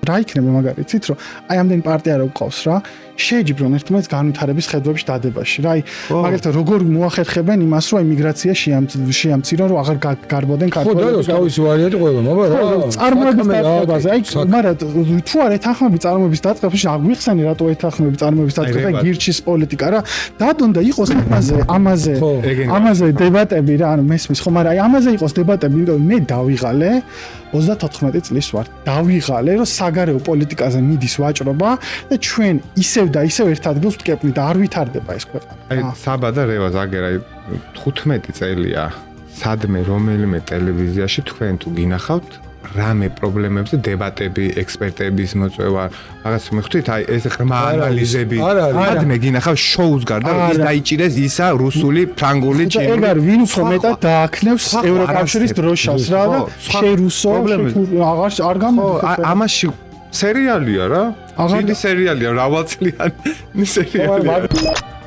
რა იქნება მაგალითად, რომ აი ამდენი პარტია რო გყავს რა, შეეჯიბრონ ერთმანეთს განვითარების ხედვების დადებაში. რა, აი მაგალითად როგორ მოახერხებენ იმას, რომ იმიგრაცია შეამცირონ, რომ აღარ გარბოდენ ქართველები. ხო, თავისი ვარიანტი ყველა, მაგრამ რა. წარმოების დაწყებაზე, აი, მაგრამ თუ არ ეთანხმები წარმოების დაწყებაში, აგვიხსენი რატო ეთანხმები წარმოების დაწყება, გირჩის პოლიტიკა რა. დადონდა იყოს ამაზე დებატები რა, ანუ მესმის ხო, მაგრამ აი ამაზე იყოს დებატები, იმიტომ მე დავიღალე 34 წლის ვარ. დავიღალე, რომ საგარეო პოლიტიკაზე მიდის ვაჭრობა და ჩვენ ისევ და ისევ ერთ ადგილს ვტკეპნით და არ ვითარდება ეს ქვეყანა. აი საბა და რევაზ აგერ აი 15 წელია სადმე რომელიმე ტელევიზიაში თქვენ თუ გინახავთ რამე პრობლემებზე დებატები, ექსპერტების მოწვევა, რაღაც მიხვდით, აი ეს ღრმა ანალიზები. სადმე გინახავ შოუს გარდა ის დაიჭირეს ისა რუსული, ფრანგული, ჩინური. ეგ არ ვინ უფრო მეტად დააქნევს ევროკავშირის დროშას რა და შერუსო აღარ გამოდის. ამაში სერიალია რა. დიდი სერიალია, მრავალწლიანი სერიალია.